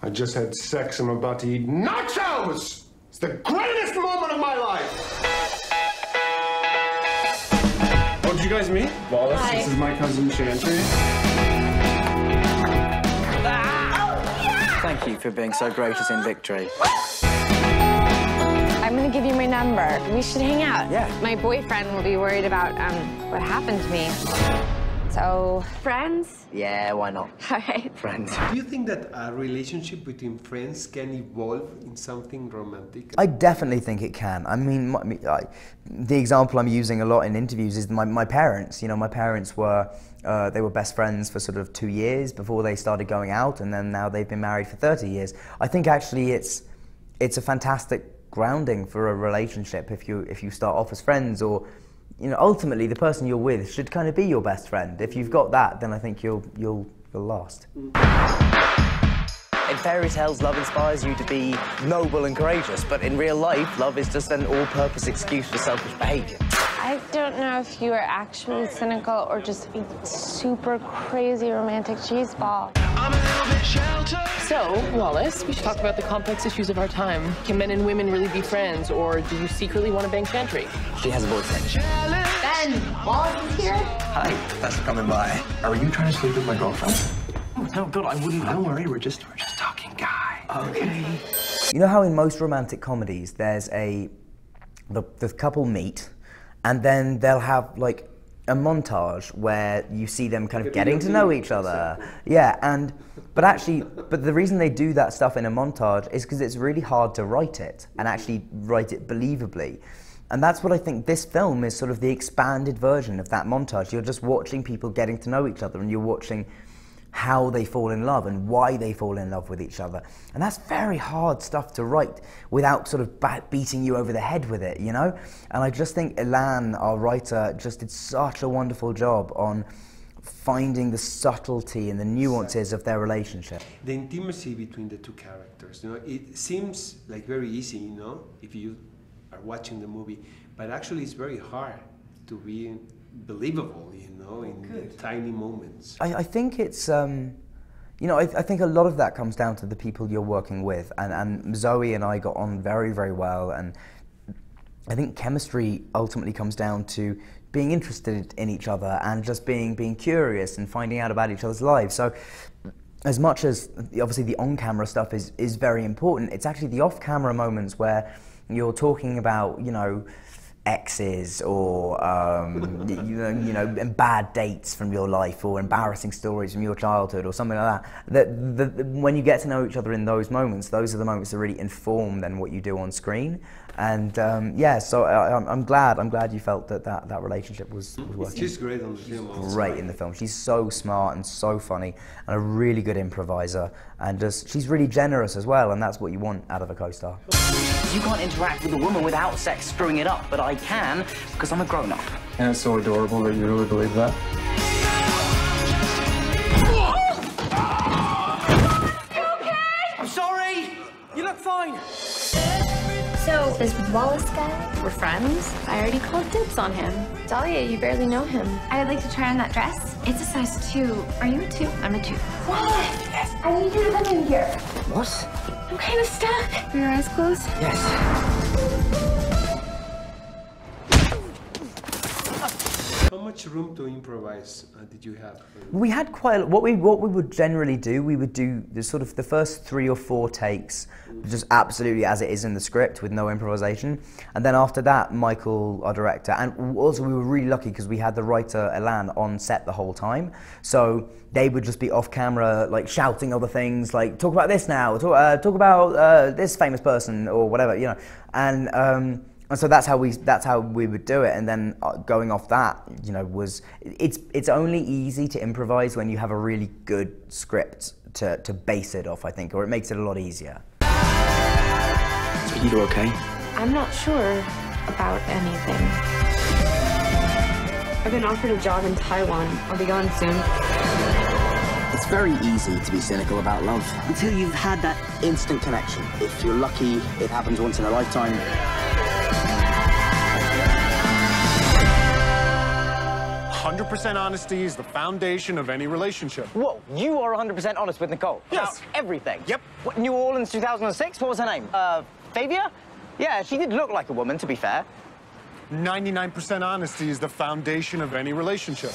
I just had sex. I'm about to eat nachos! It's the greatest moment of my life! Oh, did you guys meet? Wallace, Hi. This is my cousin Chantry. Thank you for being so gracious in victory. I'm gonna give you my number. We should hang out. Yeah. My boyfriend will be worried about what happened to me. So, friends? Yeah, why not? All right. Friends. Do you think that a relationship between friends can evolve in something romantic? I definitely think it can. I mean, the example I'm using a lot in interviews is my parents. You know, my parents were, they were best friends for sort of 2 years before they started going out, and then now they've been married for 30 years. I think actually it's a fantastic grounding for a relationship if you start off as friends, or you know, ultimately the person you're with should kind of be your best friend. If you've got that, then I think you'll last. In fairy tales, love inspires you to be noble and courageous, but in real life, love is just an all-purpose excuse for selfish behavior. I don't know if you are actually cynical or just a super crazy romantic cheeseball. So, Wallace, we should talk about the complex issues of our time. Can men and women really be friends, or do you secretly want to bang Chantry? She has a boyfriend. Ben, Wallace is here? Hi, thanks for coming by. Are you trying to sleep with my girlfriend? Oh, no, God, I wouldn't. Don't worry, we're just talking guy. Okay. You know how in most romantic comedies there's the couple meet, and then they'll have like a montage where you see them kind of getting to know each other. Yeah, but the reason they do that stuff in a montage is because it's really hard to write it and actually write it believably. And that's what I think this film is, sort of the expanded version of that montage. You're just watching people getting to know each other, and you're watching how they fall in love and why they fall in love with each other. And that's very hard stuff to write without sort of beating you over the head with it, you know? And I just think Ilan, our writer, just did such a wonderful job on finding the subtlety and the nuances of their relationship. The intimacy between the two characters, you know, it seems like very easy, you know, if you are watching the movie, but actually it's very hard to be believable, you know, in tiny moments. I think it's, you know, I think a lot of that comes down to the people you're working with, and Zoe and I got on very, very well, and I think chemistry ultimately comes down to being interested in each other and just being curious and finding out about each other's lives. So as much as obviously the on-camera stuff is very important, it's actually the off-camera moments where you're talking about, you know, exes or you know, bad dates from your life or embarrassing stories from your childhood or something like that. When you get to know each other in those moments, those are the moments that really inform then what you do on screen. And yeah, so I'm glad you felt that relationship was working. She's great on the film also. Great in the film. She's so smart and so funny and a really good improviser, and she's really generous as well, and that's what you want out of a co-star. You can't interact with a woman without sex screwing it up, but I can because I'm a grown-up. And it's so adorable that you really believe that. You okay? I'm sorry! You look fine! So, this Wallace guy, We're friends. I already called dibs on him. Dahlia, you barely know him. I would like to try on that dress. It's a size 2. Are you a 2? I'm a 2. Wallace! Yes. I need you to come in here. What? I'm kind of stuck. Are your eyes closed? Yes. How much room to improvise did you have? We had quite a, what we would generally do, we would do the sort of the first 3 or 4 takes just absolutely as it is in the script with no improvisation, and then after that Michael, our director, and also we were really lucky because we had the writer Ilan on set the whole time, so they would just be off camera like shouting other things like talk about this now, talk about this famous person or whatever, you know, and so that's how we would do it, and then going off that, you know, it's only easy to improvise when you have a really good script to base it off, I think, or it makes it a lot easier. So you okay? I'm not sure about anything. I've been offered a job in Taiwan. I'll be gone soon. It's very easy to be cynical about love until you've had that instant connection. If you're lucky, it happens once in a lifetime. 100% honesty is the foundation of any relationship. Whoa, you are 100% honest with Nicole? Yes. About everything? Yep. What, New Orleans 2006? What was her name? Favia? Yeah, she did look like a woman, to be fair. 99% honesty is the foundation of any relationship.